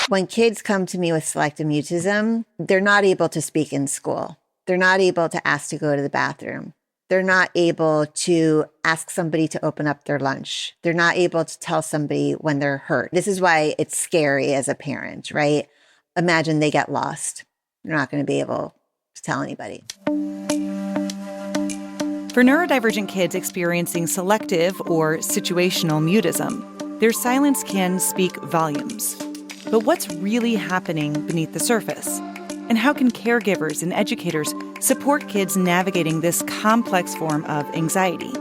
When kids come to me with selective mutism, they're not able to speak in school. They're not able to ask to go to the bathroom. They're not able to ask somebody to open up their lunch. They're not able to tell somebody when they're hurt. This is why it's scary as a parent, right? Imagine they get lost. They're not going to be able to tell anybody. For neurodivergent kids experiencing selective or situational mutism, their silence can speak volumes. But what's really happening beneath the surface? And how can caregivers and educators support kids navigating this complex form of anxiety?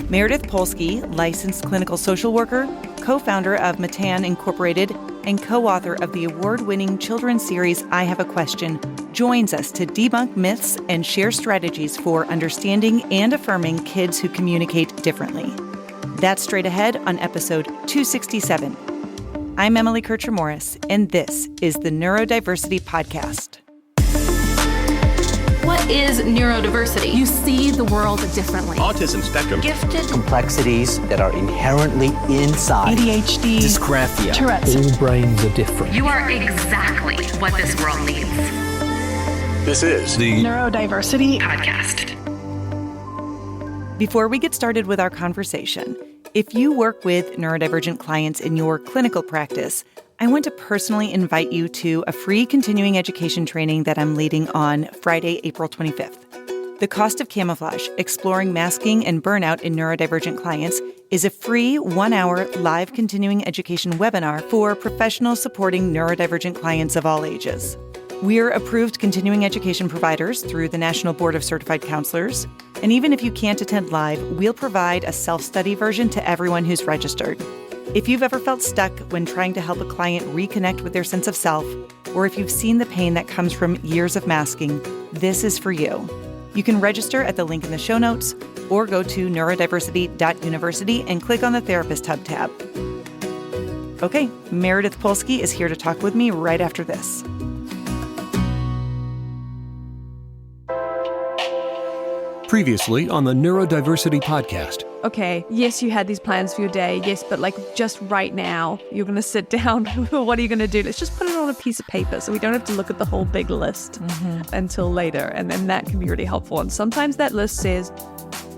Meredith Polsky, licensed clinical social worker, co-founder of Matan Incorporated, and co-author of the award-winning children's series I Have a Question, joins us to debunk myths and share strategies for understanding and affirming kids who communicate differently. That's straight ahead on episode 267. I'm Emily Kircher-Morris, and this is the Neurodiversity Podcast. What is neurodiversity? You see the world differently. Autism spectrum. Gifted. Complexities that are inherently inside. ADHD. Dysgraphia. Tourette's. All brains are different. You are exactly what this world needs. This is the Neurodiversity Podcast. Before we get started with our conversation, if you work with neurodivergent clients in your clinical practice, I want to personally invite you to a free continuing education training that I'm leading on Friday, April 25th. The Cost of Camouflage, Exploring Masking and Burnout in Neurodivergent Clients is a free 1-hour live continuing education webinar for professionals supporting neurodivergent clients of all ages. We're approved continuing education providers through the National Board of Certified Counselors. And even if you can't attend live, we'll provide a self-study version to everyone who's registered. If you've ever felt stuck when trying to help a client reconnect with their sense of self, or if you've seen the pain that comes from years of masking, this is for you. You can register at the link in the show notes or go to neurodiversity.university and click on the Therapist Hub tab. Okay, Meredith Polsky is here to talk with me right after this. Previously on the Neurodiversity Podcast. Okay, yes, you had these plans for your day, yes, but just right now, you're going to sit down. What are you going to do? Let's just put it on a piece of paper so we don't have to look at the whole big list until later. And then that can be really helpful. And sometimes that list says,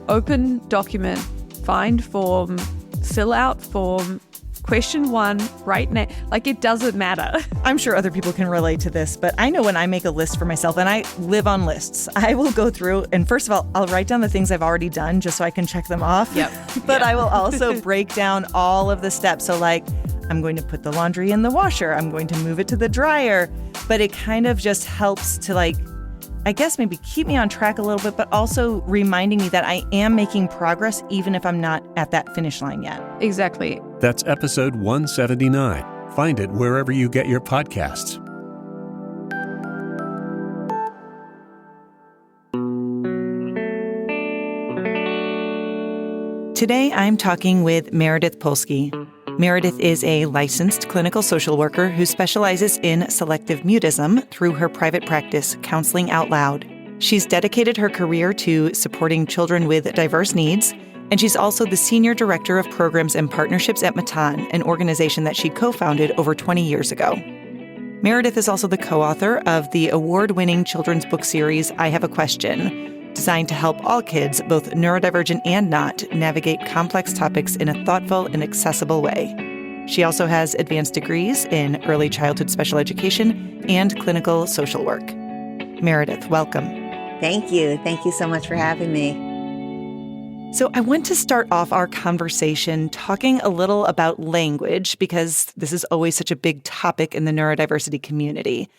open document, find form, fill out form, question 1 right now. It doesn't matter. I'm sure other people can relate to this, but I know when I make a list for myself, and I live on lists, I will go through, and first of all, I'll write down the things I've already done just so I can check them off. Yep. But I will also break down all of the steps. So I'm going to put the laundry in the washer. I'm going to move it to the dryer. But it kind of just helps to I guess maybe keep me on track a little bit, but also reminding me that I am making progress even if I'm not at that finish line yet. Exactly. That's episode 179. Find it wherever you get your podcasts. Today, I'm talking with Meredith Polsky. Meredith is a licensed clinical social worker who specializes in selective mutism through her private practice, Counseling Out Loud. She's dedicated her career to supporting children with diverse needs, and she's also the Senior Director of Programs and Partnerships at Matan, an organization that she co-founded over 20 years ago. Meredith is also the co-author of the award-winning children's book series, I Have a Question, designed to help all kids, both neurodivergent and not, navigate complex topics in a thoughtful and accessible way. She also has advanced degrees in early childhood special education and clinical social work. Meredith, welcome. Thank you. Thank you so much for having me. So I want to start off our conversation talking a little about language, because this is always such a big topic in the neurodiversity community.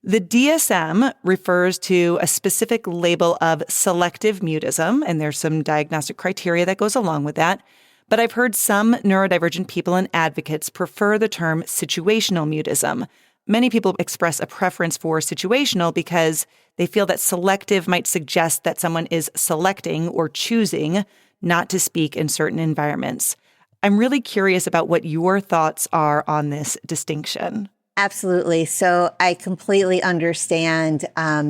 The DSM refers to a specific label of selective mutism, and there's some diagnostic criteria that goes along with that. But I've heard some neurodivergent people and advocates prefer the term situational mutism. Many people express a preference for situational because they feel that selective might suggest that someone is selecting or choosing not to speak in certain environments. I'm really curious about what your thoughts are on this distinction. Absolutely. So I completely understand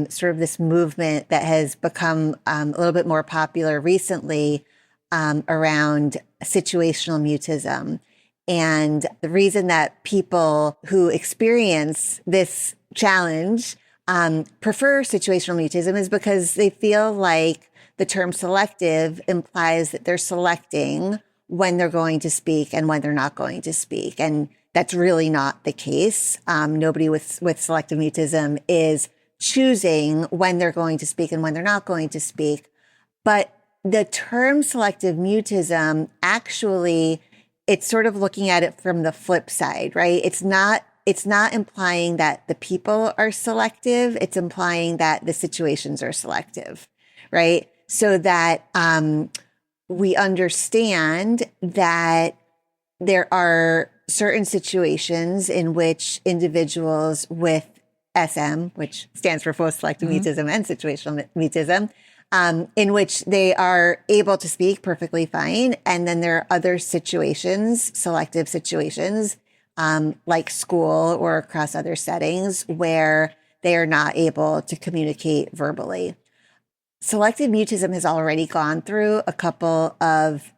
sort of this movement that has become a little bit more popular recently around situational mutism. And the reason that people who experience this challenge prefer situational mutism is because they feel like the term selective implies that they're selecting when they're going to speak and when they're not going to speak. And that's really not the case. Nobody with selective mutism is choosing when they're going to speak and when they're not going to speak. But the term selective mutism, actually, it's sort of looking at it from the flip side, right? It's not implying that the people are selective. It's implying that the situations are selective, right? So that we understand that there are certain situations in which individuals with SM, which stands for both selective mutism and situational mutism, in which they are able to speak perfectly fine. And then there are other situations, selective situations, like school or across other settings, where they are not able to communicate verbally. Selective mutism has already gone through a couple of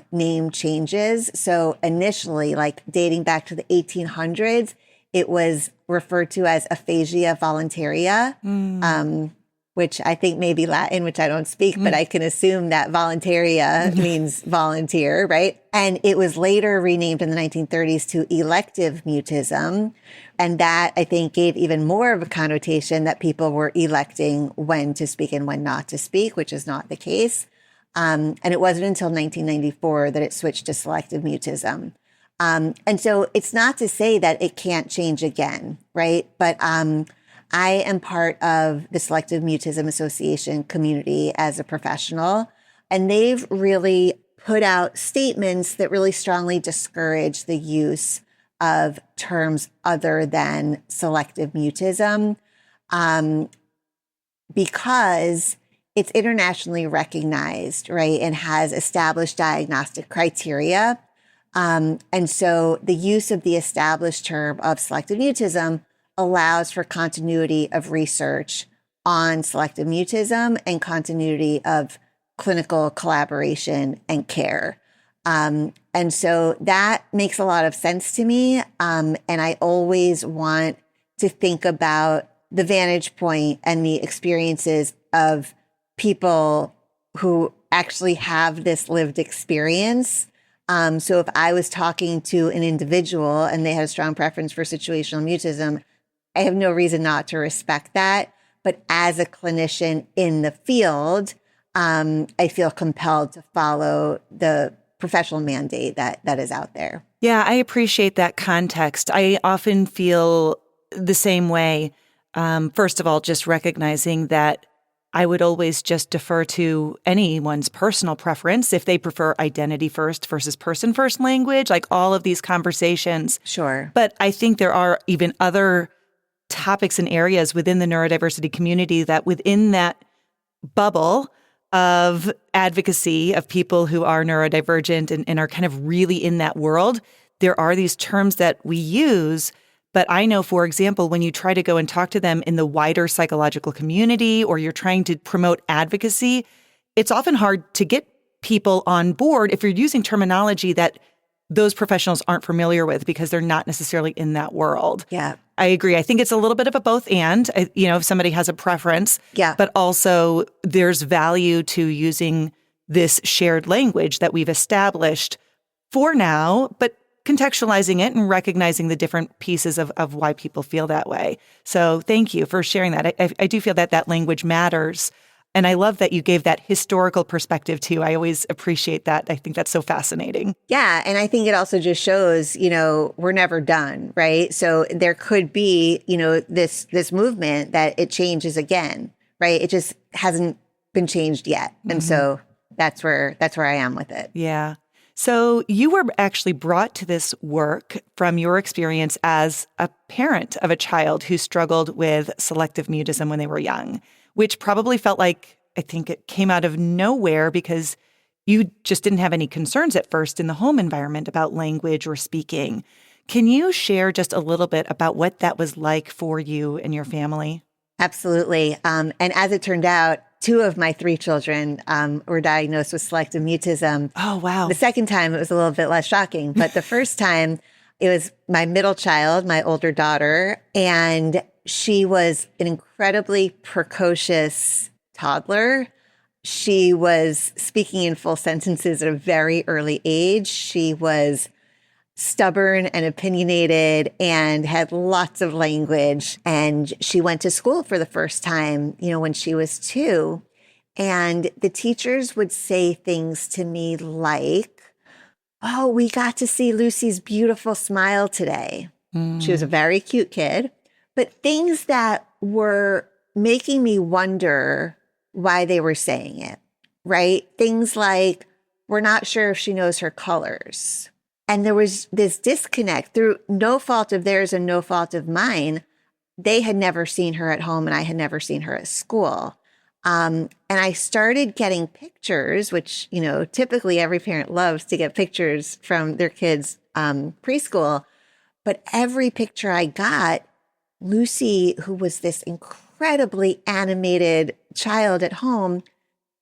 name changes. So initially, like dating back to the 1800s, it was referred to as aphasia voluntaria, which I think may be Latin, which I don't speak, but I can assume that voluntaria means volunteer, right? And it was later renamed in the 1930s to elective mutism. And that, I think, gave even more of a connotation that people were electing when to speak and when not to speak, which is not the case. And it wasn't until 1994 that it switched to selective mutism. And so it's not to say that it can't change again, right? But I am part of the Selective Mutism Association community as a professional, and they've really put out statements that really strongly discourage the use of terms other than selective mutism, because it's internationally recognized, right, and has established diagnostic criteria. And so the use of the established term of selective mutism allows for continuity of research on selective mutism and continuity of clinical collaboration and care. And so that makes a lot of sense to me. And I always want to think about the vantage point and the experiences of people who actually have this lived experience. So if I was talking to an individual and they had a strong preference for situational mutism, I have no reason not to respect that. But as a clinician in the field, I feel compelled to follow the professional mandate that is out there. Yeah, I appreciate that context. I often feel the same way. First of all, just recognizing that I would always just defer to anyone's personal preference if they prefer identity first versus person first language, like all of these conversations. Sure. But I think there are even other topics and areas within the neurodiversity community that within that bubble of advocacy of people who are neurodivergent and are kind of really in that world, there are these terms that we use. But I know, for example, when you try to go and talk to them in the wider psychological community or you're trying to promote advocacy, it's often hard to get people on board if you're using terminology that those professionals aren't familiar with because they're not necessarily in that world. Yeah. I agree. I think it's a little bit of a both and, if somebody has a preference, but also there's value to using this shared language that we've established for now, but contextualizing it and recognizing the different pieces of why people feel that way. So thank you for sharing that. I do feel that language matters. And I love that you gave that historical perspective too. I always appreciate that. I think that's so fascinating. Yeah. And I think it also just shows, we're never done, right? So there could be, this movement that it changes again, right? It just hasn't been changed yet. And so that's where I am with it. Yeah. So you were actually brought to this work from your experience as a parent of a child who struggled with selective mutism when they were young, which probably felt like, I think it came out of nowhere because you just didn't have any concerns at first in the home environment about language or speaking. Can you share just a little bit about what that was like for you and your family? Absolutely. And as it turned out, 2 of my 3 children were diagnosed with selective mutism. Oh, wow. The second time, it was a little bit less shocking. But the first time, it was my middle child, my older daughter, and she was an incredibly precocious toddler. She was speaking in full sentences at a very early age. She was stubborn and opinionated and had lots of language. And she went to school for the first time, when she was 2. And the teachers would say things to me like, "Oh, we got to see Lucy's beautiful smile today." She was a very cute kid, but things that were making me wonder why they were saying it, right? Things like, "We're not sure if she knows her colors." And there was this disconnect through no fault of theirs and no fault of mine. They had never seen her at home and I had never seen her at school. And I started getting pictures, which, typically every parent loves to get pictures from their kids' preschool. But every picture I got, Lucy, who was this incredibly animated child at home,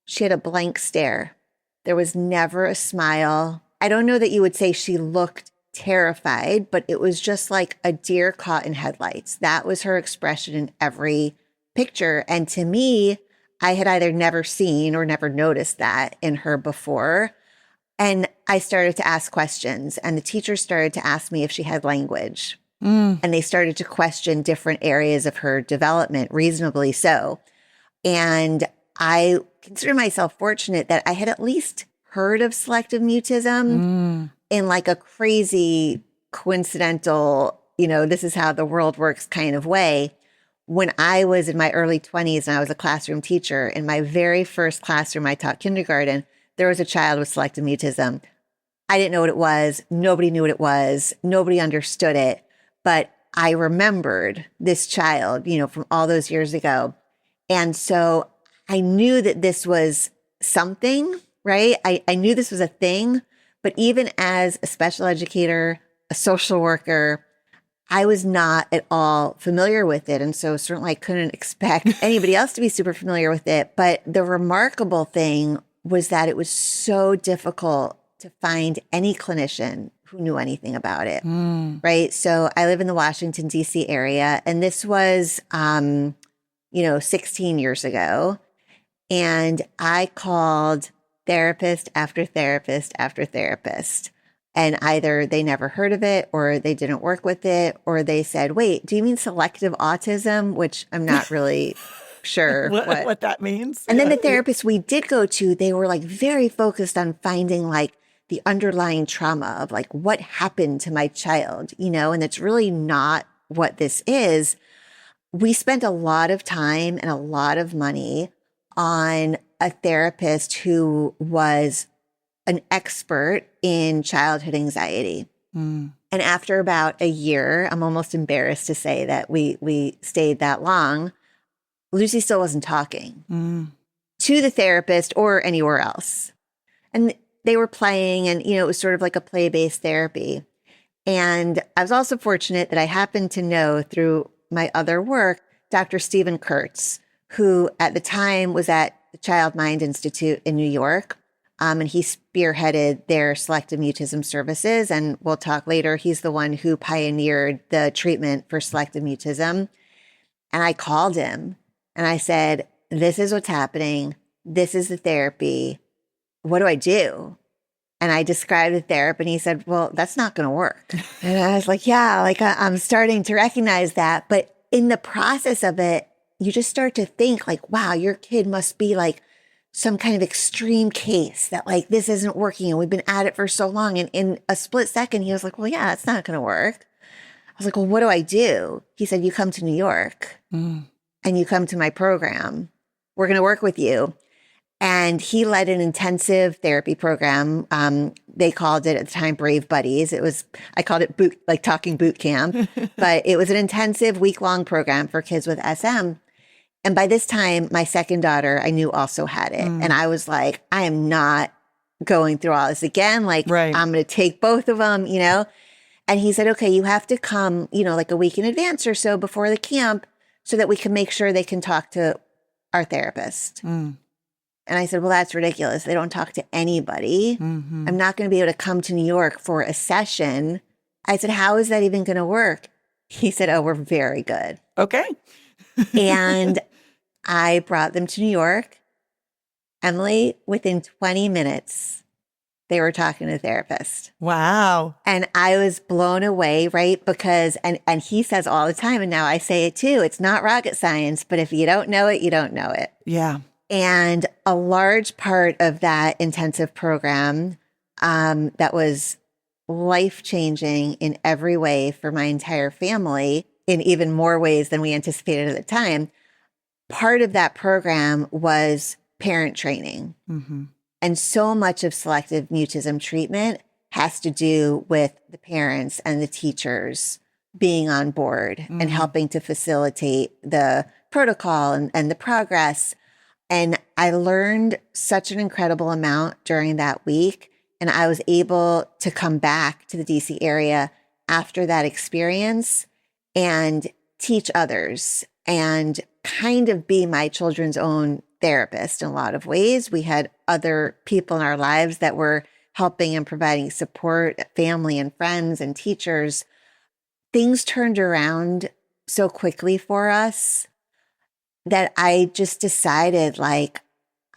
she had a blank stare. There was never a smile. I don't know that you would say she looked terrified, but it was just like a deer caught in headlights. That was her expression in every picture. And to me, I had either never seen or never noticed that in her before. And I started to ask questions, and the teachers started to ask me if she had language. And they started to question different areas of her development, reasonably so. And I consider myself fortunate that I had at least heard of selective mutism in like a crazy, coincidental, this is how the world works kind of way. When I was in my early 20s and I was a classroom teacher, in my very first classroom, I taught kindergarten, there was a child with selective mutism. I didn't know what it was. Nobody knew what it was. Nobody understood it. But I remembered this child, from all those years ago. And so I knew that this was something, right? I knew this was a thing. But even as a special educator, a social worker, I was not at all familiar with it. And so certainly I couldn't expect anybody else to be super familiar with it. But the remarkable thing was that it was so difficult to find any clinician who knew anything about it, right? So I live in the Washington, D.C. area, and this was, 16 years ago. And I called therapist after therapist after therapist. And either they never heard of it or they didn't work with it, or they said, "Wait, do you mean selective autism?" Which I'm not really sure what that means. And then the therapists we did go to, they were like very focused on finding like the underlying trauma of like what happened to my child, and it's really not what this is. We spent a lot of time and a lot of money on a therapist who was an expert in childhood anxiety. And after about a year, I'm almost embarrassed to say that we stayed that long, Lucy still wasn't talking to the therapist or anywhere else. And they were playing, and, it was sort of like a play-based therapy. And I was also fortunate that I happened to know through my other work, Dr. Stephen Kurtz, who at the time was at the Child Mind Institute in New York. And he spearheaded their selective mutism services. And we'll talk later. He's the one who pioneered the treatment for selective mutism. And I called him and I said, "This is what's happening. This is the therapy. What do I do?" And I described the therapy, and he said, "Well, that's not going to work." And I was like, yeah, like I'm starting to recognize that. But in the process of it, you just start to think like, wow, your kid must be like some kind of extreme case that like this isn't working and we've been at it for so long. And in a split second, he was like, "Well, yeah, it's not going to work." I was like, "Well, what do I do?" He said, "You come to New York and you come to my program. We're going to work with you." And he led an intensive therapy program. They called it at the time Brave Buddies. I called it talking boot camp, but it was an intensive week-long program for kids with SM. And by this time, my second daughter, I knew also had it. And I was like, I am not going through all this again. Like, I'm going to take both of them, And he said, "Okay, you have to come, like a week in advance or so before the camp so that we can make sure they can talk to our therapist. And I said, well, that's ridiculous. They don't talk to anybody. I'm not going to be able to come to New York for a session. I said, how is that even going to work? He said, oh, we're very good. Okay. And I brought them to New York. Emily, within 20 minutes, they were talking to a therapist. Wow. And I was blown away, right? Because, and he says all the time, and now I say it too, it's not rocket science, but if you don't know it, you don't know it. Yeah. And a large part of that intensive program that was life-changing in every way for my entire family, in even more ways than we anticipated at the time, part of that program was parent training. And so much of selective mutism treatment has to do with the parents and the teachers being on board and helping to facilitate the protocol and the progress. And I learned such an incredible amount during that week. And I was able to come back to the DC area after that experience and teach others and kind of be my children's own therapist in a lot of ways. We had other people in our lives that were helping and providing support, family and friends and teachers. Things turned around so quickly for us that I just decided, like,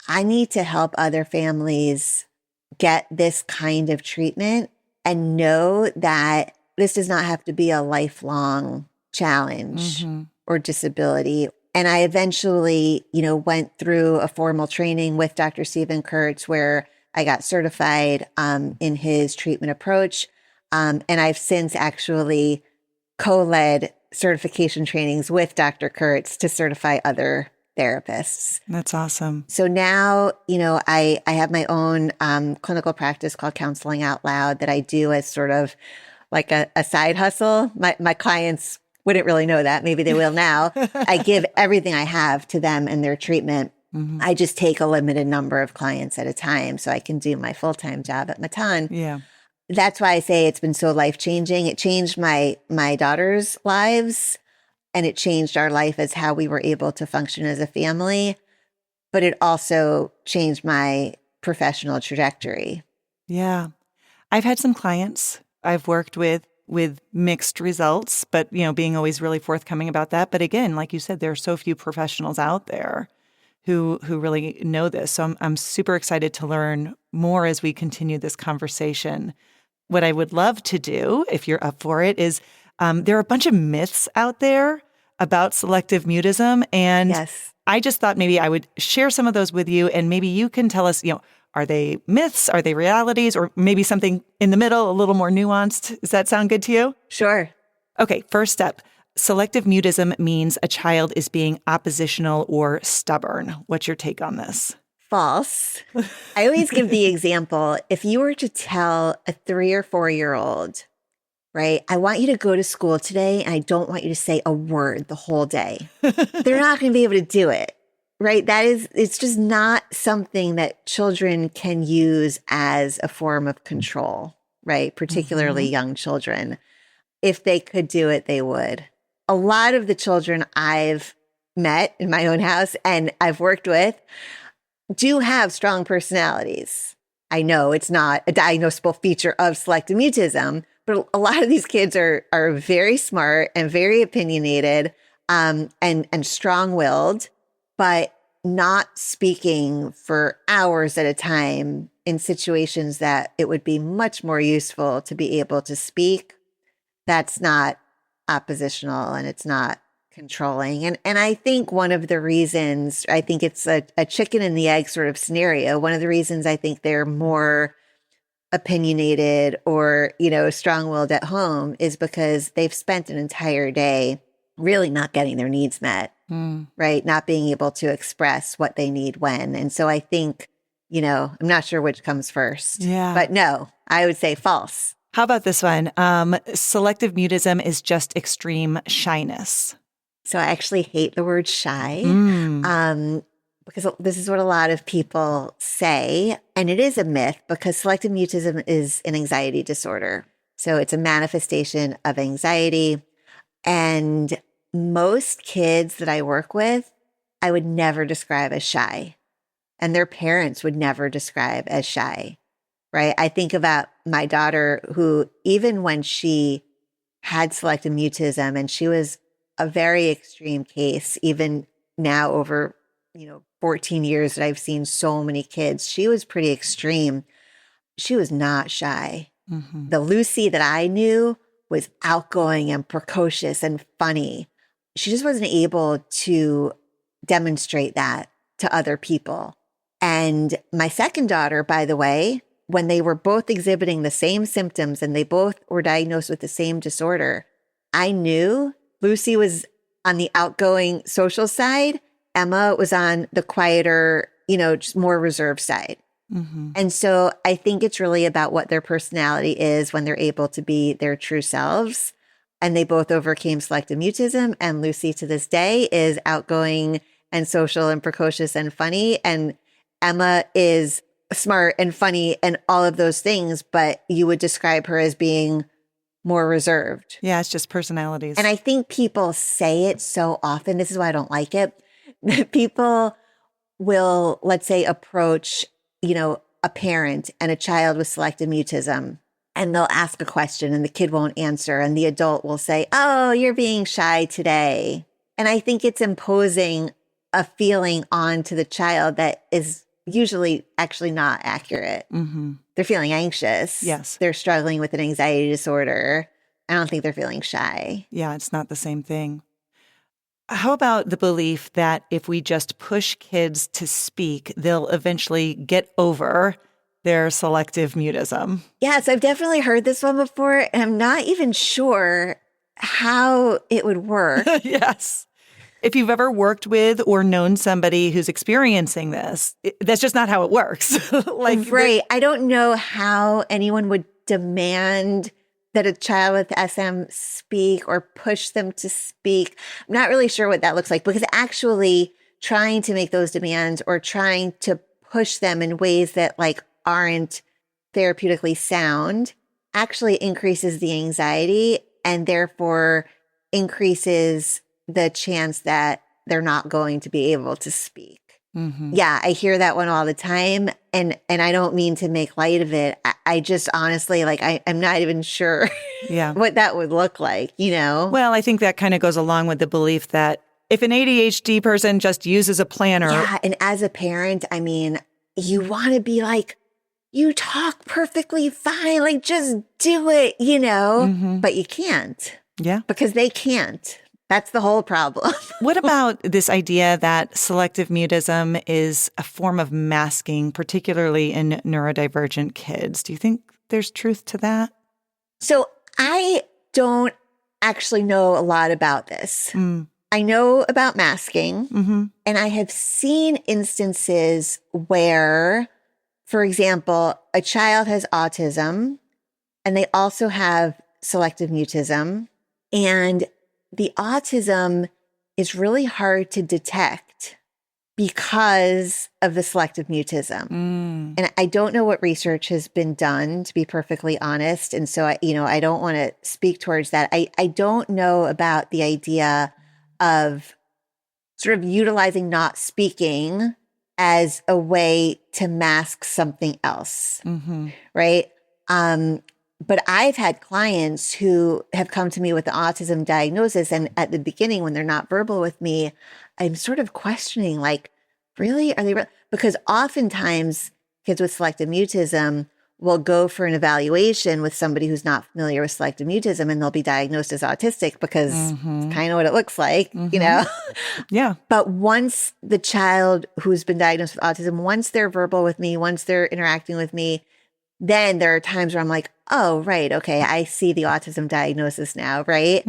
I need to help other families get this kind of treatment and know that this does not have to be a lifelong challenge or disability. And I eventually, went through a formal training with Dr. Stephen Kurtz where I got certified in his treatment approach. And I've since actually co-led certification trainings with Dr. Kurtz to certify other therapists. That's awesome. So now, I have my own clinical practice called Counseling Out Loud that I do as sort of like a side hustle. My clients wouldn't really know that. Maybe they will now. I give everything I have to them and their treatment. I just take a limited number of clients at a time so I can do my full-time job at Matan. Yeah. That's why I say it's been so life-changing. It changed my daughter's lives, and it changed our life as how we were able to function as a family. But it also changed my professional trajectory. Yeah. I've had some clients I've worked with mixed results, but, being always really forthcoming about that. But again, like you said, there are so few professionals out there who really know this. So I'm super excited to learn more as we continue this conversation. What I would love to do, if you're up for it, is there are a bunch of myths out there about selective mutism. And Yes. I just thought maybe I would share some of those with you, and maybe you can tell us, are they myths? Are they realities? Or maybe something in the middle, a little more nuanced? Does that sound good to you? Sure. Okay, first step. Selective mutism means a child is being oppositional or stubborn. What's your take on this? False. I always give the example, if you were to tell a 3 or 4-year-old, right, I want you to go to school today and I don't want you to say a word the whole day. They're not going to be able to do it, right? It's just not something that children can use as a form of control, right? Particularly young children. If they could do it, they would. A lot of the children I've met in my own house and I've worked with do have strong personalities. I know it's not a diagnosable feature of selective mutism, but a lot of these kids are very smart and very opinionated and strong-willed, but not speaking for hours at a time in situations that it would be much more useful to be able to speak. That's not oppositional and it's not controlling. And I think one of the reasons, I think it's a chicken and the egg sort of scenario. One of the reasons I think they're more opinionated or, strong-willed at home is because they've spent an entire day really not getting their needs met, right? Not being able to express what they need when. And so I think, I'm not sure which comes first. Yeah. But no, I would say false. How about this one? Selective mutism is just extreme shyness. So I actually hate the word shy because this is what a lot of people say. And it is a myth because selective mutism is an anxiety disorder. So it's a manifestation of anxiety. And most kids that I work with I would never describe as shy, and their parents would never describe as shy, right? I think about my daughter who, even when she had selective mutism, and she was a very extreme case, even now over, 14 years that I've seen so many kids, she was pretty extreme. She was not shy. Mm-hmm. The Lucy that I knew was outgoing and precocious and funny. She just wasn't able to demonstrate that to other people. And my second daughter, by the way, when they were both exhibiting the same symptoms and they both were diagnosed with the same disorder, I knew Lucy was on the outgoing social side. Emma was on the quieter, just more reserved side. Mm-hmm. And so I think it's really about what their personality is when they're able to be their true selves. And they both overcame selective mutism. And Lucy to this day is outgoing and social and precocious and funny. And Emma is smart and funny and all of those things, but you would describe her as being more reserved. Yeah, it's just personalities. And I think people say it so often. This is why I don't like it. People will, let's say, approach, a parent and a child with selective mutism, and they'll ask a question and the kid won't answer. And the adult will say, "Oh, you're being shy today." And I think it's imposing a feeling onto the child that is usually actually not accurate. Mm-hmm. They're feeling anxious. Yes. They're struggling with an anxiety disorder. I don't think they're feeling shy. Yeah, it's not the same thing. How about the belief that if we just push kids to speak, they'll eventually get over their selective mutism? Yes, I've definitely heard this one before, and I'm not even sure how it would work. Yes. If you've ever worked with or known somebody who's experiencing this, that's just not how it works. Right. I don't know how anyone would demand that a child with SM speak or push them to speak. I'm not really sure what that looks like, because actually trying to make those demands or trying to push them in ways that aren't therapeutically sound actually increases the anxiety and therefore increases the chance that they're not going to be able to speak. Mm-hmm. Yeah, I hear that one all the time. And I don't mean to make light of it. I just honestly, I'm not even sure what that would look like, Well, I think that kind of goes along with the belief that if an ADHD person just uses a planner. Yeah, and as a parent, I mean, you want to be you talk perfectly fine, just do it, Mm-hmm. but you can't. Yeah. Because they can't. That's the whole problem. What about this idea that selective mutism is a form of masking, particularly in neurodivergent kids? Do you think there's truth to that? So I don't actually know a lot about this. I know about masking, Mm-hmm. and I have seen instances where, for example, a child has autism and they also have selective mutism, and the autism is really hard to detect because of the selective mutism. And I don't know what research has been done, to be perfectly honest. And so, I don't want to speak towards that. I don't know about the idea of sort of utilizing not speaking as a way to mask something else, right? But I've had clients who have come to me with the autism diagnosis, and at the beginning, when they're not verbal with me, I'm sort of questioning, really? Are they real? Because oftentimes kids with selective mutism will go for an evaluation with somebody who's not familiar with selective mutism, and they'll be diagnosed as autistic because it's kind of what it looks like, Yeah. But once the child who's been diagnosed with autism, once they're verbal with me, once they're interacting with me, then there are times where I'm like, oh, right, okay, I see the autism diagnosis now, right?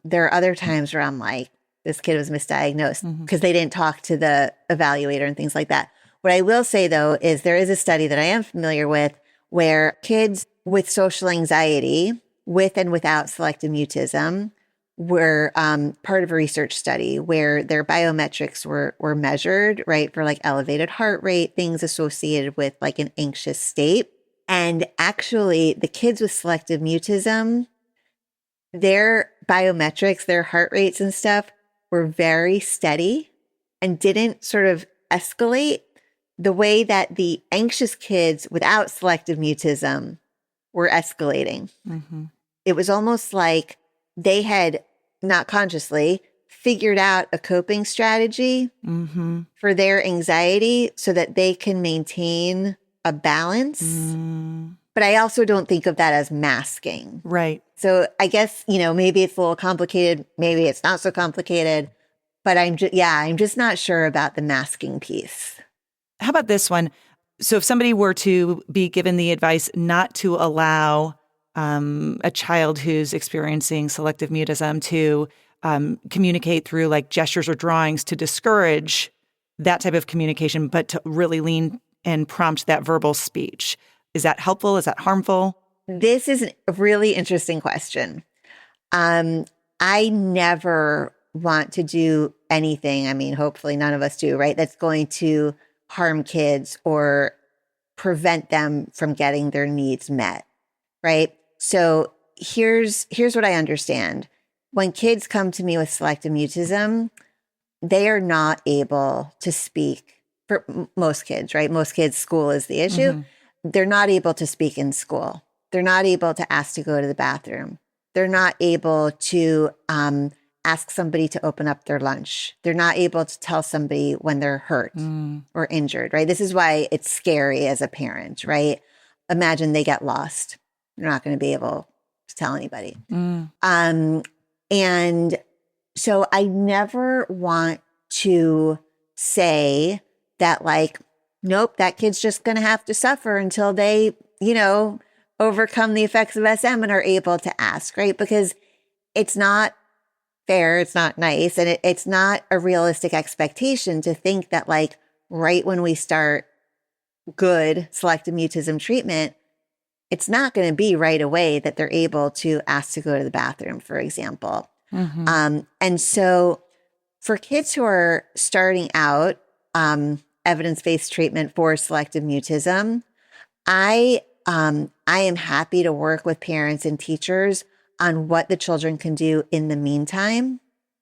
There are other times where I'm like, this kid was misdiagnosed because they didn't talk to the evaluator and things like that. What I will say, though, is there is a study that I am familiar with where kids with social anxiety, with and without selective mutism, were part of a research study where their biometrics were measured, right, for elevated heart rate, things associated with an anxious state. And actually, the kids with selective mutism, their biometrics, their heart rates and stuff were very steady and didn't sort of escalate the way that the anxious kids without selective mutism were escalating. It was almost like they had, not consciously, figured out a coping strategy for their anxiety so that they can maintain a balance. But I also don't think of that as masking. Right. So I guess, maybe it's a little complicated. Maybe it's not so complicated. But I'm just not sure about the masking piece. How about this one? So if somebody were to be given the advice not to allow a child who's experiencing selective mutism to communicate through like gestures or drawings to discourage that type of communication, but to really lean and prompt that verbal speech, is that helpful? Is that harmful? This is a really interesting question. I never want to do anything. I mean, hopefully none of us do, right? That's going to harm kids or prevent them from getting their needs met, right? So here's what I understand. When kids come to me with selective mutism, they are not able to speak. For most kids, right? Most kids, school is the issue. They're not able to speak in school. They're not able to ask to go to the bathroom. They're not able to ask somebody to open up their lunch. They're not able to tell somebody when they're hurt or injured, right? This is why it's scary as a parent, right? Imagine they get lost. They're not going to be able to tell anybody. And so I never want to say that like, nope, that kid's just going to have to suffer until they, overcome the effects of SM and are able to ask, right? Because it's not fair, it's not nice, and it's not a realistic expectation to think that like right when we start good selective mutism treatment, it's not going to be right away that they're able to ask to go to the bathroom, for example. And so for kids who are starting out evidence-based treatment for selective mutism, I am happy to work with parents and teachers on what the children can do in the meantime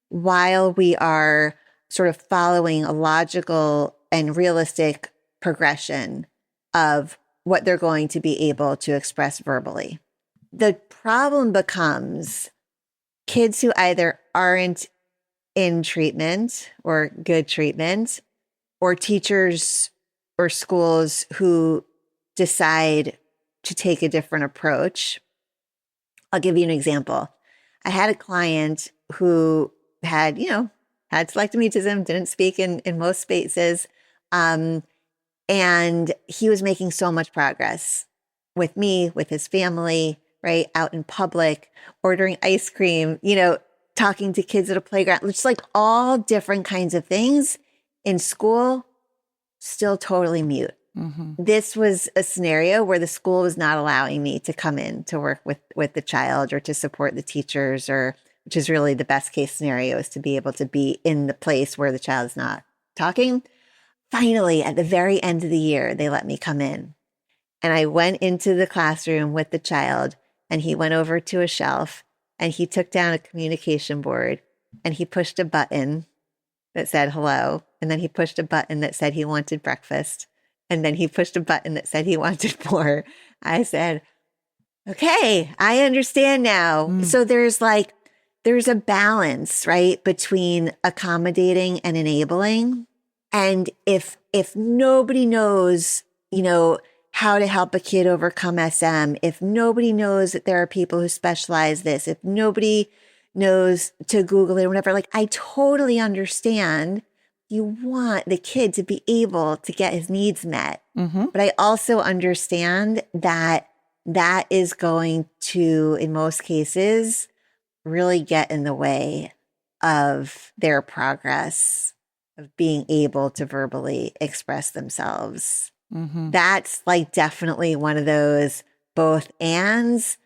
while we are sort of following a logical and realistic progression of what they're going to be able to express verbally. The problem becomes kids who either aren't in treatment or good treatment, or teachers or schools who decide to take a different approach. I'll give you an example. I had a client who had selective mutism, didn't speak in most spaces, and he was making so much progress with me, with his family, right, out in public, ordering ice cream, talking to kids at a playground, just like all different kinds of things. In school, still totally mute. This was a scenario where the school was not allowing me to come in to work with the child or to support the teachers, which is really the best case scenario, is to be able to be in the place where the child is not talking. Finally, at the very end of the year, they let me come in. And I went into the classroom with the child, and he went over to a shelf and he took down a communication board and he pushed a button that said hello. And then he pushed a button that said he wanted breakfast. And then he pushed a button that said he wanted more. I said, okay, I understand now. So there's a balance, right, between accommodating and enabling. And if nobody knows, how to help a kid overcome SM, if nobody knows that there are people who specialize this, if nobody knows to Google it or whatever, like I totally understand you want the kid to be able to get his needs met. But I also understand that is going to, in most cases, really get in the way of their progress of being able to verbally express themselves. That's like definitely one of those both ands,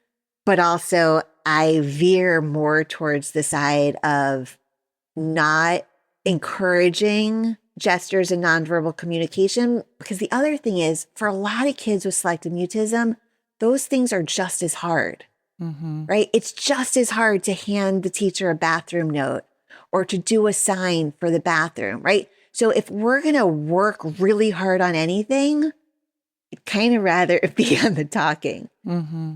but also I veer more towards the side of not encouraging gestures and nonverbal communication, because the other thing is, for a lot of kids with selective mutism, those things are just as hard, right? It's just as hard to hand the teacher a bathroom note or to do a sign for the bathroom, right? So if we're going to work really hard on anything, I'd kind of rather it be on the talking. Mm-hmm.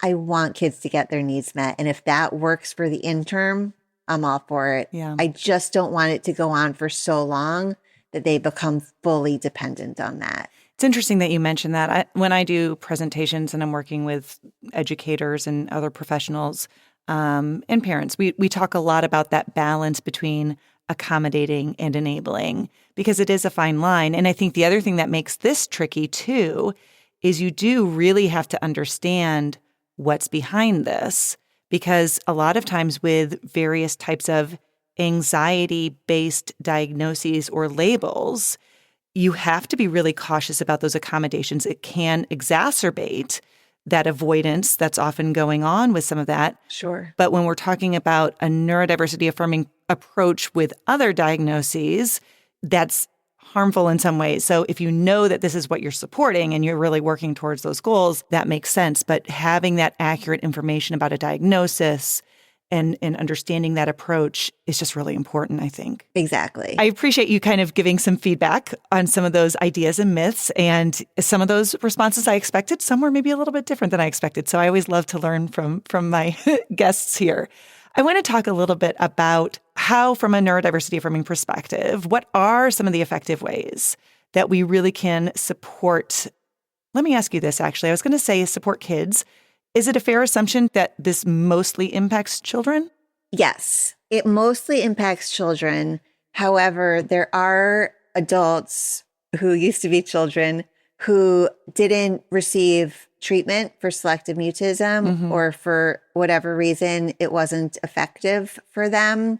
I want kids to get their needs met. And if that works for the interim, I'm all for it. Yeah. I just don't want it to go on for so long that they become fully dependent on that. It's interesting that you mentioned that. When I do presentations and I'm working with educators and other professionals and parents, we talk a lot about that balance between accommodating and enabling, because it is a fine line. And I think the other thing that makes this tricky too is you do really have to understand what's behind this, because a lot of times with various types of anxiety-based diagnoses or labels, you have to be really cautious about those accommodations. It can exacerbate that avoidance that's often going on with some of that. Sure. But when we're talking about a neurodiversity affirming approach with other diagnoses, that's harmful in some ways. So if you know that this is what you're supporting and you're really working towards those goals, that makes sense. But having that accurate information about a diagnosis and understanding that approach is just really important, I think. Exactly. I appreciate you kind of giving some feedback on some of those ideas and myths, and some of those responses I expected. Some were maybe a little bit different than I expected. So I always love to learn from my guests here. I want to talk a little bit about how, from a neurodiversity affirming perspective, what are some of the effective ways that we really can support? Let me ask you this, actually. I was going to say support kids. Is it a fair assumption that this mostly impacts children? Yes, it mostly impacts children. However, there are adults who used to be children who didn't receive treatment for selective mutism, or for whatever reason, it wasn't effective for them,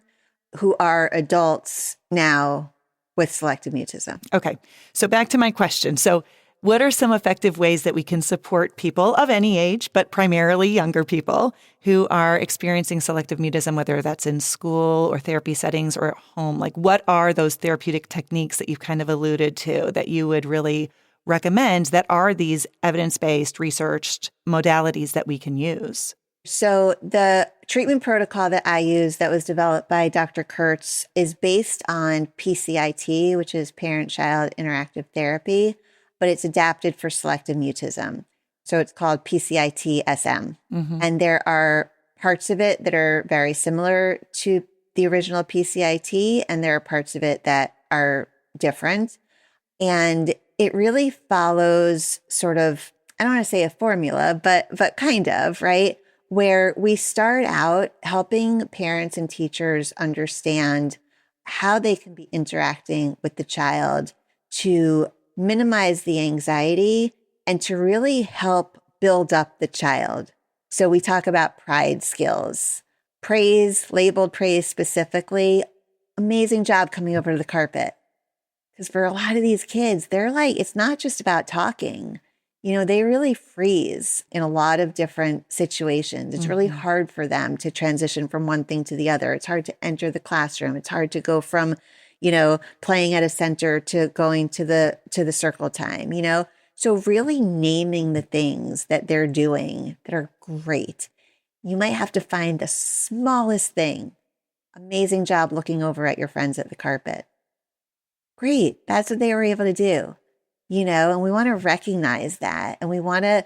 who are adults now with selective mutism. Okay. So back to my question. So what are some effective ways that we can support people of any age, but primarily younger people who are experiencing selective mutism, whether that's in school or therapy settings or at home? Like, what are those therapeutic techniques that you've kind of alluded to that you would really recommend that are these evidence-based, researched modalities that we can use? So the treatment protocol that I use that was developed by Dr. Kurtz is based on PCIT, which is parent-child interactive therapy, but it's adapted for selective mutism. So it's called PCIT-SM. And there are parts of it that are very similar to the original PCIT, and there are parts of it that are different. And it really follows sort of, I don't want to say a formula, but kind of, right? Where we start out helping parents and teachers understand how they can be interacting with the child to minimize the anxiety and to really help build up the child. So we talk about pride skills, praise, labeled praise specifically. Amazing job coming over to the carpet. Because for a lot of these kids, they're like, it's not just about talking. You know, they really freeze in a lot of different situations. It's really hard for them to transition from one thing to the other. It's hard to enter the classroom. It's hard to go from, you know, playing at a center to going to the circle time, you know? So really naming the things that they're doing that are great. You might have to find the smallest thing. Amazing job looking over at your friends at the carpet. Great. That's what they were able to do, you know, and we want to recognize that. And we want to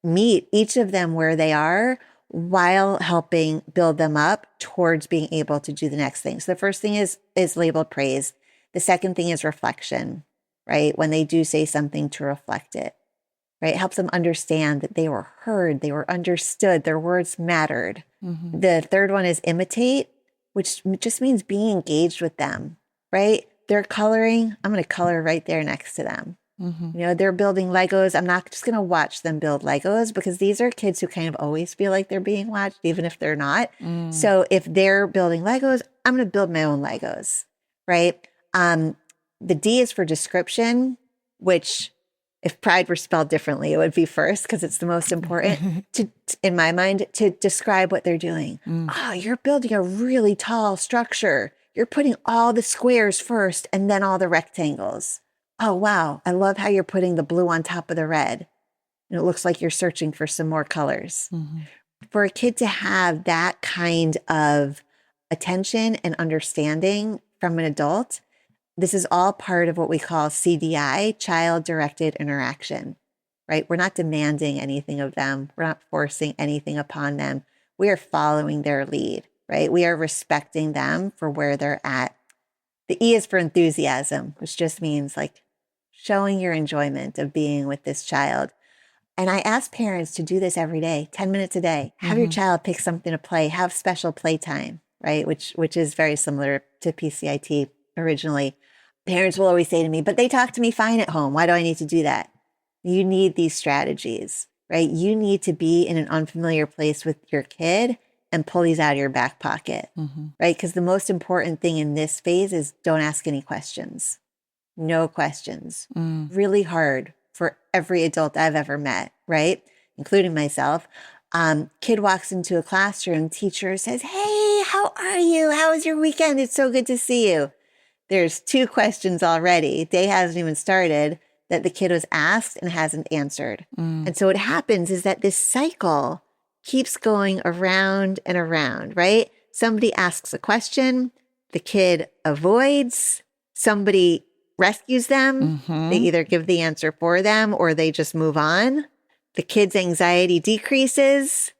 meet each of them where they are while helping build them up towards being able to do the next thing. So the first thing is labeled praise. The second thing is reflection, right? When they do say something, to reflect it, right? It helps them understand that they were heard, they were understood, their words mattered. The third one is imitate, which just means being engaged with them, right? They're coloring, I'm going to color right there next to them. You know, they're building Legos. I'm not just going to watch them build Legos, because these are kids who kind of always feel like they're being watched, even if they're not. So if they're building Legos, I'm going to build my own Legos, right? The D is for description, which if pride were spelled differently, it would be first, because it's the most important in my mind, to describe what they're doing. Oh, you're building a really tall structure. You're putting all the squares first and then all the rectangles. Oh, wow. I love how you're putting the blue on top of the red. And it looks like you're searching for some more colors. For a kid to have that kind of attention and understanding from an adult, This is all part of what we call CDI, child-directed interaction, right? We're not demanding anything of them. We're not forcing anything upon them. We are following their lead, right? We are respecting them for where they're at. The E is for enthusiasm, which just means like showing your enjoyment of being with this child. And I ask parents to do this every day, 10 minutes a day. Have your child pick something to play, have special playtime, right? Which is very similar to PCIT originally. Parents will always say to me, but they talk to me fine at home. Why do I need to do that? You need these strategies, right? You need to be in an unfamiliar place with your kid and pull these out of your back pocket, right? Because the most important thing in this phase is don't ask any questions. No questions. Really hard for every adult I've ever met, right? Including myself. Kid walks into a classroom, teacher says, hey, how are you? How was your weekend? It's so good to see you. There's 2 questions already. Day hasn't even started that the kid was asked and hasn't answered. And so what happens is that this cycle keeps going around and around, right? Somebody asks a question, the kid avoids, somebody rescues them. They either give the answer for them or they just move on. The kid's anxiety decreases.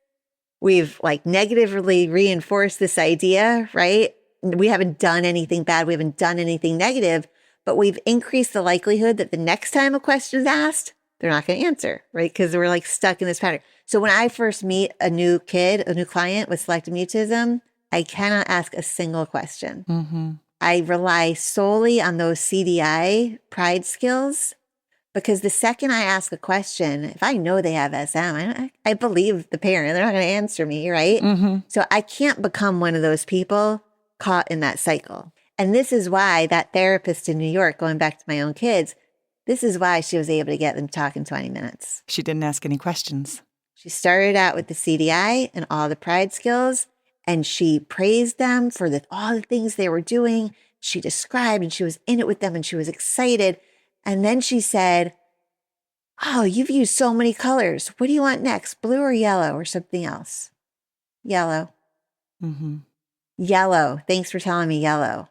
We've like negatively reinforced this idea, right? We haven't done anything bad. We haven't done anything negative, but we've increased the likelihood that the next time a question is asked, they're not going to answer, right? Because we're like stuck in this pattern. So when I first meet a new kid, a new client with selective mutism, I cannot ask a single question. I rely solely on those CDI pride skills because the second I ask a question, if I know they have SM, I believe the parent, they're not going to answer me, right? So I can't become one of those people caught in that cycle. And this is why that therapist in New York, going back to my own kids, this is why she was able to get them to talk in 20 minutes. She didn't ask any questions. She started out with the CDI and all the pride skills, and she praised them for all the things they were doing. She described and she was in it with them and she was excited. And then she said, oh, you've used so many colors. What do you want next? Blue or yellow or something else? Yellow. Yellow. Thanks for telling me yellow.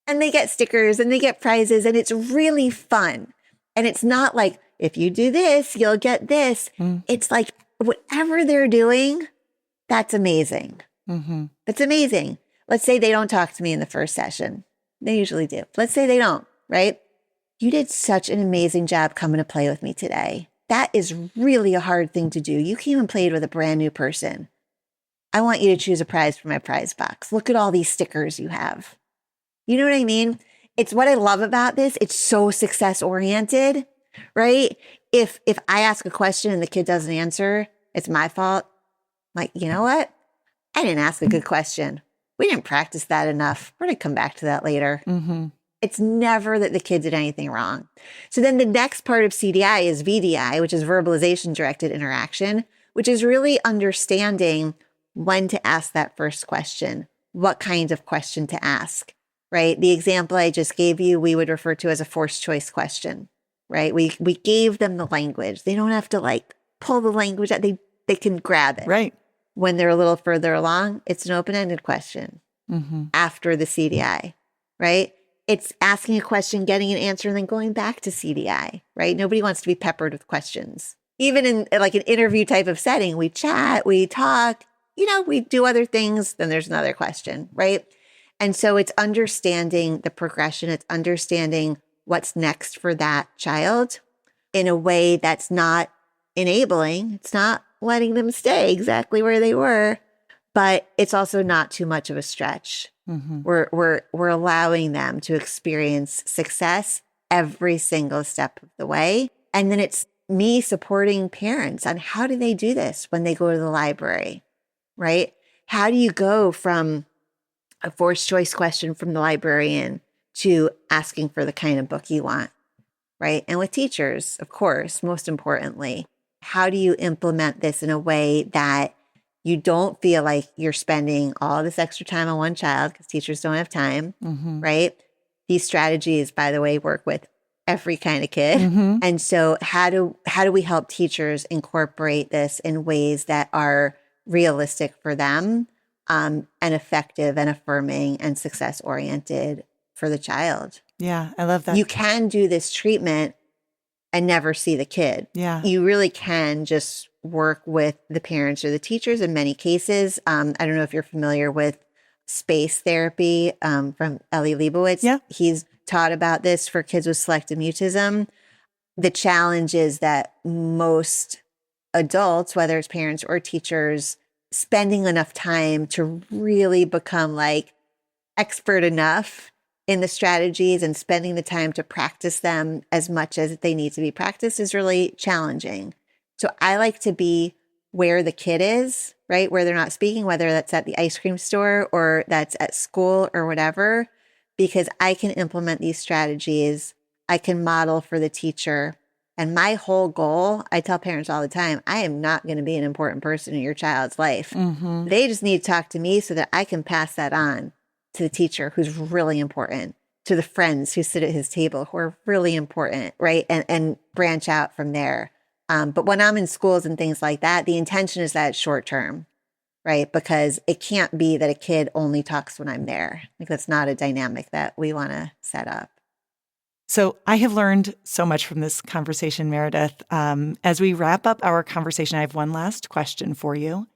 And they get stickers and they get prizes and it's really fun. And it's not like, if you do this, you'll get this. It's like whatever they're doing, that's amazing. That's amazing. Let's say they don't talk to me in the first session. They usually do. Let's say they don't, right? You did such an amazing job coming to play with me today. That is really a hard thing to do. You came and played with a brand new person. I want you to choose a prize for my prize box. Look at all these stickers you have. You know what I mean? It's what I love about this. It's so success oriented, right? If I ask a question and the kid doesn't answer, it's my fault. Like, you know what? I didn't ask a good question. We didn't practice that enough. We're going to come back to that later. It's never that the kid did anything wrong. So then the next part of CDI is VDI, which is verbalization directed interaction, which is really understanding when to ask that first question, what kind of question to ask, right? The example I just gave you, we would refer to as a forced choice question, right? We gave them the language. They don't have to like pull the language out. They can grab it. Right. When they're a little further along, it's an open-ended question after the CDI, right? It's asking a question, getting an answer, and then going back to CDI, right? Nobody wants to be peppered with questions. Even in like an interview type of setting, we chat, we talk, we do other things, then there's another question, right? And so it's understanding the progression. It's understanding what's next for that child in a way that's not enabling. It's not letting them stay exactly where they were, but it's also not too much of a stretch. We're allowing them to experience success every single step of the way. And then it's me supporting parents on how do they do this when they go to the library, right? How do you go from a forced choice question from the librarian to asking for the kind of book you want, right? And with teachers, of course, most importantly, how do you implement this in a way that you don't feel like you're spending all this extra time on one child because teachers don't have time, right? These strategies, by the way, work with every kind of kid. And so how do we help teachers incorporate this in ways that are realistic for them and effective and affirming and success oriented for the child? Yeah, I love that. You can do this treatment and never see the kid. Yeah. You really can just work with the parents or the teachers in many cases. I don't know if you're familiar with space therapy from Eli Leibovitz. Yeah. He's taught about this for kids with selective mutism. The challenge is that most adults, whether it's parents or teachers, spending enough time to really become like expert enough in the strategies and spending the time to practice them as much as they need to be practiced is really challenging. So I like to be where the kid is, right? Where they're not speaking, whether that's at the ice cream store or that's at school or whatever, because I can implement these strategies. I can model for the teacher. And my whole goal, I tell parents all the time, I am not going to be an important person in your child's life. Mm-hmm. They just need to talk to me so that I can pass that on to the teacher who's really important, to the friends who sit at his table who are really important, right? And branch out from there. But when I'm in schools and things like that, the intention is that it's short term, right? Because it can't be that a kid only talks when I'm there. Like that's not a dynamic that we want to set up. So I have learned so much from this conversation, Meredith. As we wrap up our conversation, I have one last question for you.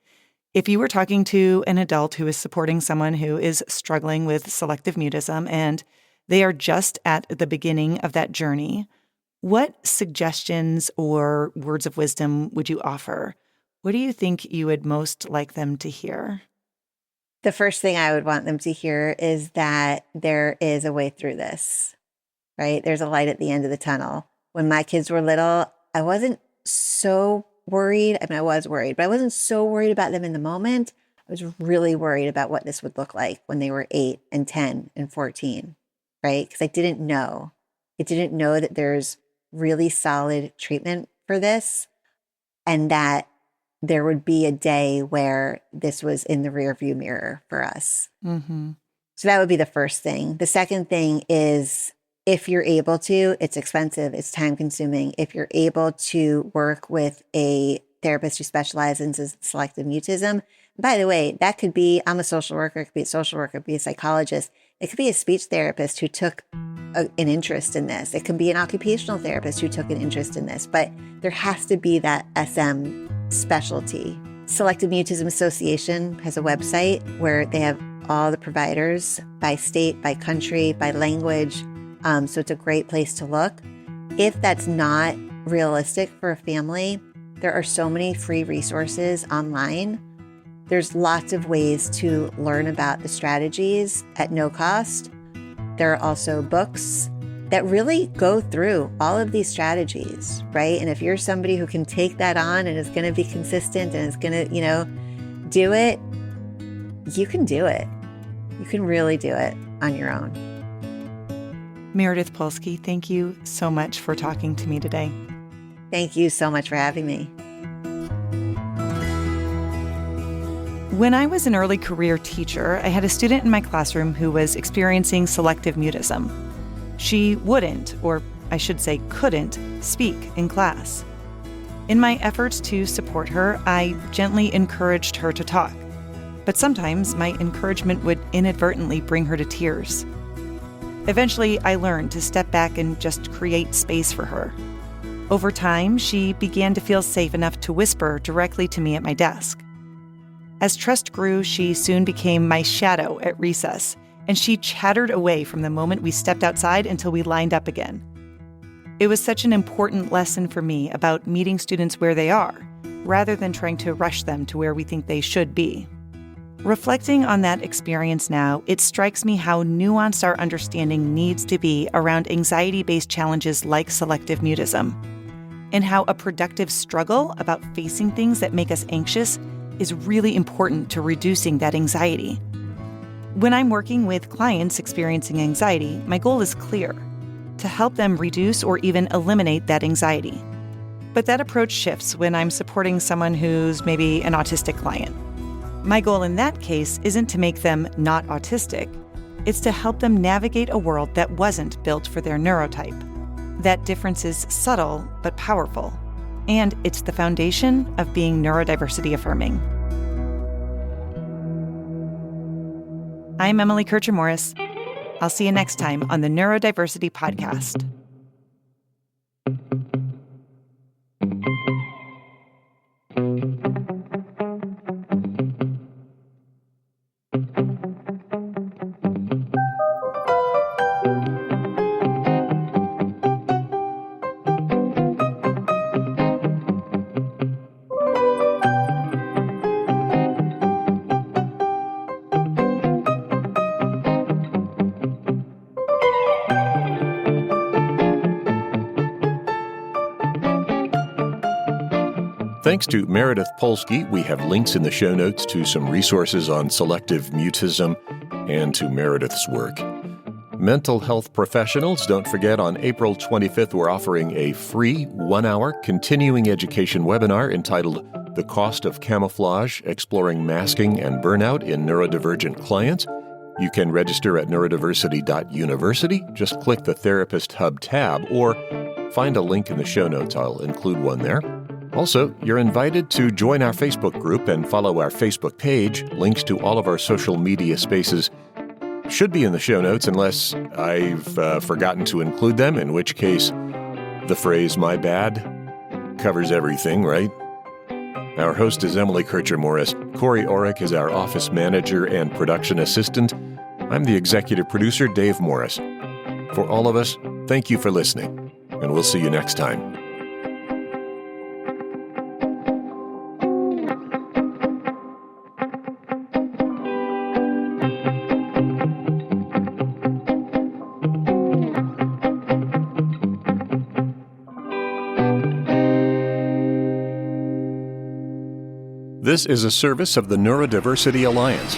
If you were talking to an adult who is supporting someone who is struggling with selective mutism and they are just at the beginning of that journey, what suggestions or words of wisdom would you offer? What do you think you would most like them to hear? The first thing I would want them to hear is that there is a way through this, right? There's a light at the end of the tunnel. When my kids were little, I wasn't so worried. I mean, I was worried, but I wasn't so worried about them in the moment. I was really worried about what this would look like when they were 8 and 10 and 14, right? Because I didn't know. I didn't know that there's really solid treatment for this and that there would be a day where this was in the rearview mirror for us. Mm-hmm. So that would be the first thing. The second thing is, if you're able to, it's expensive, it's time consuming. If you're able to work with a therapist who specializes in selective mutism, by the way, that could be, I'm a social worker, it could be a social worker, it could be a psychologist. It could be a speech therapist who took an interest in this. It could be an occupational therapist who took an interest in this, but there has to be that SM specialty. Selective Mutism Association has a website where they have all the providers by state, by country, by language. So it's a great place to look. If that's not realistic for a family, there are so many free resources online. There's lots of ways to learn about the strategies at no cost. There are also books that really go through all of these strategies, right? And if you're somebody who can take that on and is going to be consistent and is going to, do it, you can do it. You can really do it on your own. Meredith Polsky, thank you so much for talking to me today. Thank you so much for having me. When I was an early career teacher, I had a student in my classroom who was experiencing selective mutism. She wouldn't, or I should say couldn't, speak in class. In my efforts to support her, I gently encouraged her to talk. But sometimes my encouragement would inadvertently bring her to tears. Eventually, I learned to step back and just create space for her. Over time, she began to feel safe enough to whisper directly to me at my desk. As trust grew, she soon became my shadow at recess, and she chattered away from the moment we stepped outside until we lined up again. It was such an important lesson for me about meeting students where they are, rather than trying to rush them to where we think they should be. Reflecting on that experience now, it strikes me how nuanced our understanding needs to be around anxiety-based challenges like selective mutism, and how a productive struggle about facing things that make us anxious is really important to reducing that anxiety. When I'm working with clients experiencing anxiety, my goal is clear: to help them reduce or even eliminate that anxiety. But that approach shifts when I'm supporting someone who's maybe an autistic client. My goal in that case isn't to make them not autistic. It's to help them navigate a world that wasn't built for their neurotype. That difference is subtle but powerful. And it's the foundation of being neurodiversity affirming. I'm Emily Kircher-Morris. I'll see you next time on the Neurodiversity Podcast. Thanks to Meredith Polsky. We have links in the show notes to some resources on selective mutism and to Meredith's work. Mental health professionals, don't forget on April 25th, we're offering a free 1-hour continuing education webinar entitled The Cost of Camouflage, Exploring Masking and Burnout in Neurodivergent Clients. You can register at neurodiversity.university. Just click the Therapist Hub tab or find a link in the show notes. I'll include one there. Also, you're invited to join our Facebook group and follow our Facebook page. Links to all of our social media spaces should be in the show notes unless I've forgotten to include them, in which case the phrase "my bad" covers everything, right? Our host is Emily Kircher-Morris. Corey Orrick is our office manager and production assistant. I'm the executive producer, Dave Morris. For all of us, thank you for listening, and we'll see you next time. This is a service of the Neurodiversity Alliance.